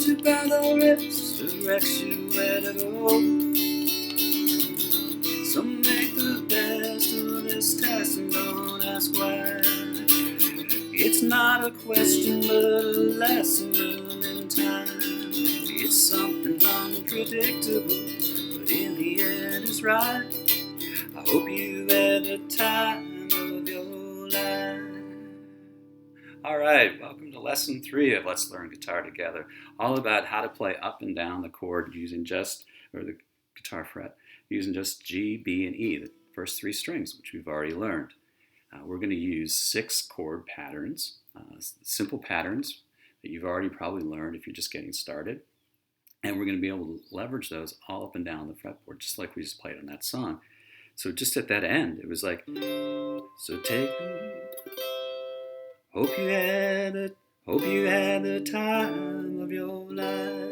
grabs you by the wrist, directs you where to go. So make the best of this task and don't ask why. It's not a question but a lesson learned in time. It's something unpredictable, but in the end it's right. I hope you've had the time of your life. All right, welcome to lesson 3 of Let's Learn Guitar Together. All about how to play up and down the chord using the guitar fret, using just G, B, and E, the first 3 strings, which we've already learned. We're going to use 6 chord patterns, simple patterns that you've already probably learned if you're just getting started. And we're going to be able to leverage those all up and down the fretboard, just like we just played on that song. So just at that end, it was like, so take, hope you had the time of your life.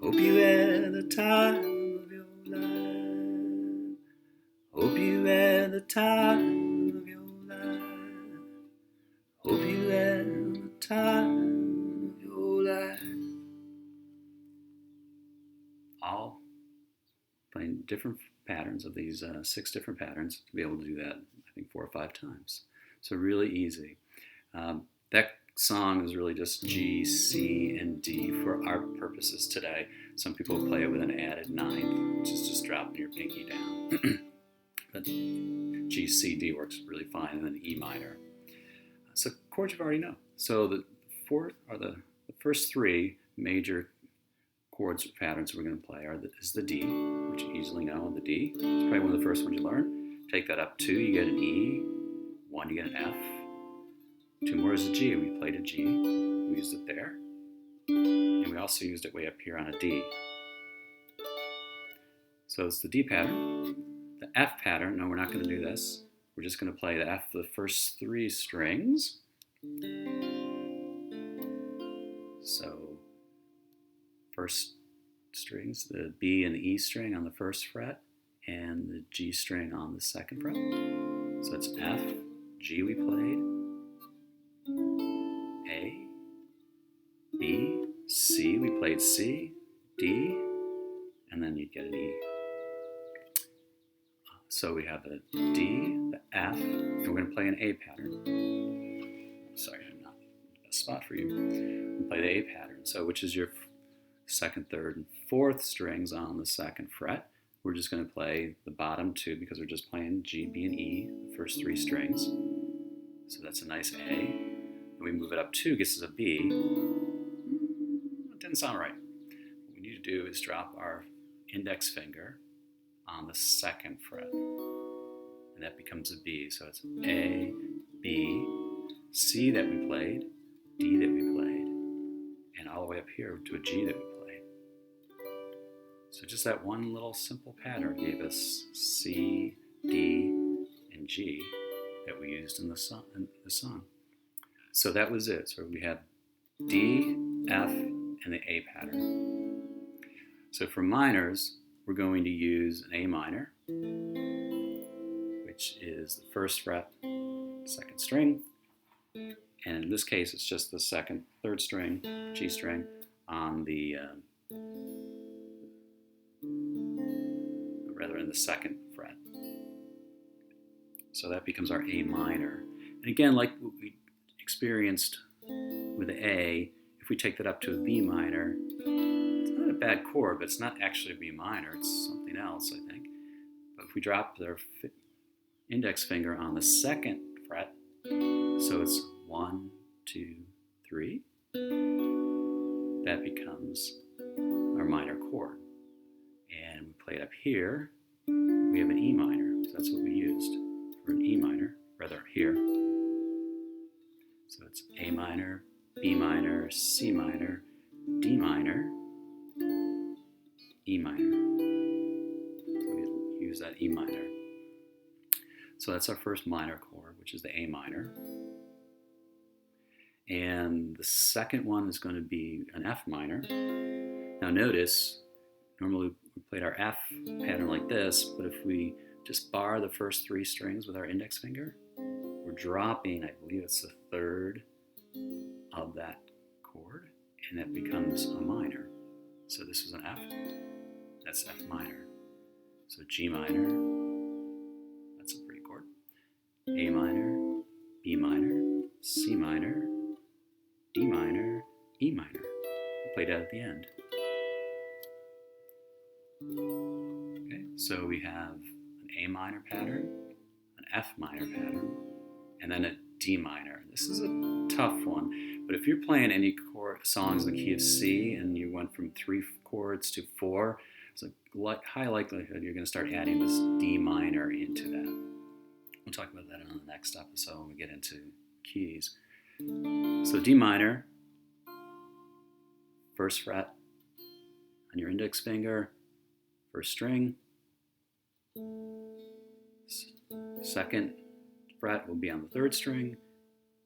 Hope you had the time of your life. Hope you had the time of your life. Hope you had the time of your life. All playing different patterns of these 6 different patterns to be able to do that, I think 4 or 5 times. So really easy. That song is really just G, C, and D for our purposes today. Some people play it with an added 9th, which is just dropping your pinky down. But G, C, D works really fine, and then E minor. So chords you already know. So the first 3 major chords patterns we're going to play is the D, which you easily know. The D, it's probably one of the first ones you learn. Take that up 2, you get an E. 1, you get an F. 2 more is a G. We played a G. We used it there. And we also used it way up here on a D. So it's the D pattern. The F pattern, no, we're not going to do this. We're just going to play the F, the first 3 strings. So first strings, the B and the E string on the first fret, and the G string on the second fret. So it's F, G we played, A, B, C, we played C, D, and then you'd get an E. So we have the D, the F, and we're going to play an A pattern. Sorry, I'm not in the best spot for you. We'll play the A pattern, so which is your 2nd, 3rd, and 4th strings on the 2nd fret. We're just going to play the bottom 2 because we're just playing G, B, and E, the first 3 strings. So that's a nice A. And we move it up 2, gets us a B. It didn't sound right. What we need to do is drop our index finger on the 2nd fret. And that becomes a B. So it's A, B, C that we played, D that we played, and all the way up here to a G that we played. So just that one little simple pattern gave us C, D, and G that we used in the song. So that was it. So we have D, F, and the A pattern. So for minors, we're going to use an A minor, which is the 1st fret, 2nd string. And in this case, it's just the 2nd, 3rd string, G string on the, in the 2nd fret. So that becomes our A minor. And again, like what we experienced with the A, if we take that up to a B minor, it's not a bad chord, but it's not actually a B minor. It's something else, I think. But if we drop their index finger on the 2nd fret, so it's 1, 2, 3, that becomes our minor chord. And we play it up here, we have an E minor. So that's what we used for an E minor, rather here. So it's A minor, B minor, C minor, D minor, E minor. So we use that E minor. So that's our first minor chord, which is the A minor. And the second one is going to be an F minor. Now notice, normally we played our F pattern like this, but if we just bar the first 3 strings with our index finger, we're dropping, I believe it's the 3rd of that and it becomes a minor. So this is an F, that's F minor. So G minor, that's a pretty chord. A minor, B minor, C minor, D minor, E minor. Played out at the end. Okay, so we have an A minor pattern, an F minor pattern, and then a D minor. This is a tough one, but if you're playing any songs in the key of C and you went from 3 chords to 4, it's a high likelihood you're going to start adding this D minor into that. We'll talk about that on the next episode when we get into keys. So D minor, first fret on your index finger, first string, second fret will be on the third string,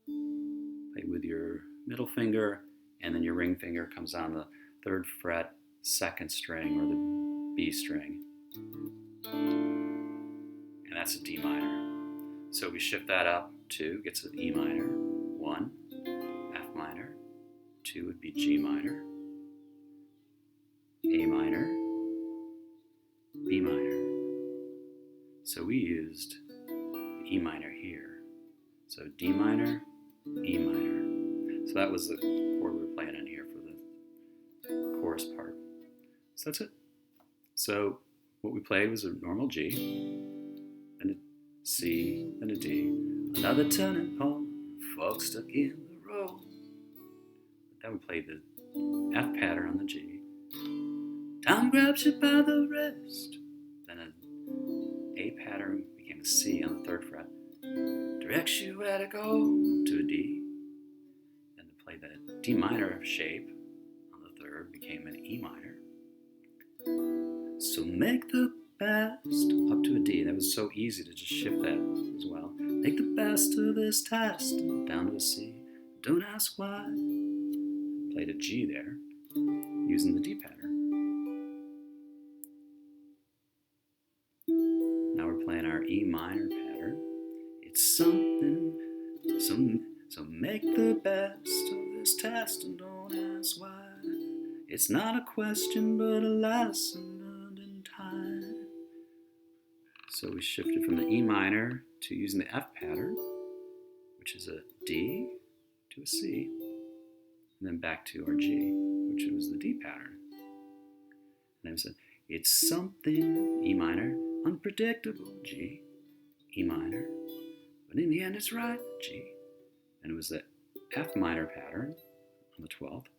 play with your middle finger, and then your ring finger comes on the third fret, second string, or the B string. And that's a D minor. So we shift that up, 2 gets an E minor, 1, F minor, 2 would be G minor, A minor, B minor. So we used the E minor here. So D minor, E minor. So that was the chord we were playing in here for the chorus part. So that's it. So what we played was a normal G, then a C, then a D. Another turning point, folks stuck in the road. Then we played the F pattern on the G. Time grabs you by the wrist. Then an A pattern became a C on the third fret. Directs you where to go to a D. Then to play the D minor shape on the third became an E minor. So make the best up to a D. That was so easy to just shift that as well. Make the best of this test down to a C. Don't ask why. Played a G there using the D pattern. Now we're playing our E minor pattern. It's something, so make the best of this test and don't ask why. It's not a question but a lesson learned in time. So we shifted from the E minor to using the F pattern, which is a D to a C, and then back to our G, which was the D pattern. And then we said, it's something, E minor, unpredictable, G, E minor, but in the end it's right, G. And it was the F minor pattern on the 12th.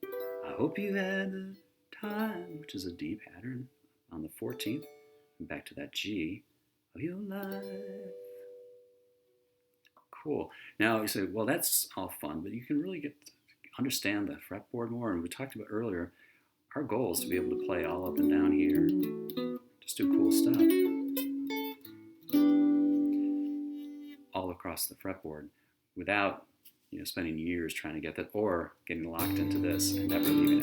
I hope you had the time, which is a D pattern on the 14th, and back to that G of your life. Cool. Now you say, well, that's all fun, but you can really understand the fretboard more. And we talked about earlier, our goal is to be able to play all up and down here. Just do cool stuff all across the fretboard without spending years trying to get that or getting locked into this and never leaving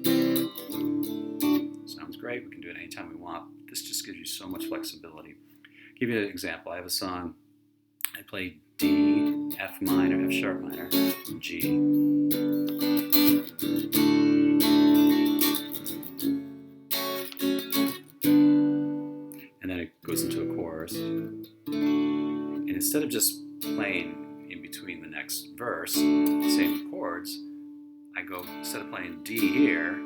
it. Sounds great. We can do it anytime we want. This just gives you so much flexibility. Give you an example. I have a song. I play D, F minor, F sharp minor, G. And then it goes into a chorus. And instead of just playing in between the next verse, same chords, I go, instead of playing D here,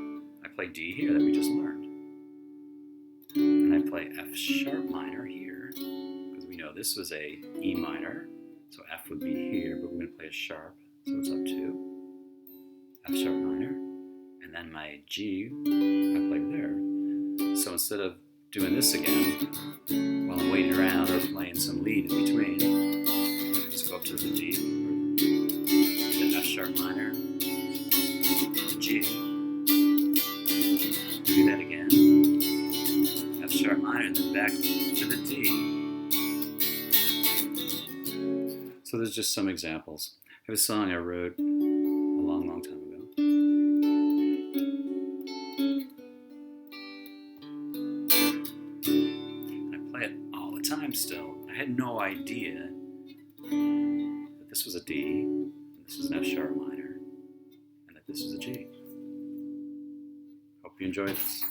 I play D here that we just learned. And I play F sharp minor here, because we know this was a E minor, so F would be here, but we're going to play a sharp, so it's up to F sharp minor, and then my G, I play there. So instead of doing this again, while I'm waiting around or playing some lead in between, I just go up to the D, the F sharp minor, the G, do that again, F sharp minor, and then back to the D. So there's just some examples. I have a song I wrote a long, long time ago. And I play it all the time still. I had no idea that this was a D, and this was an F sharp minor, and that this was a G. enjoy this.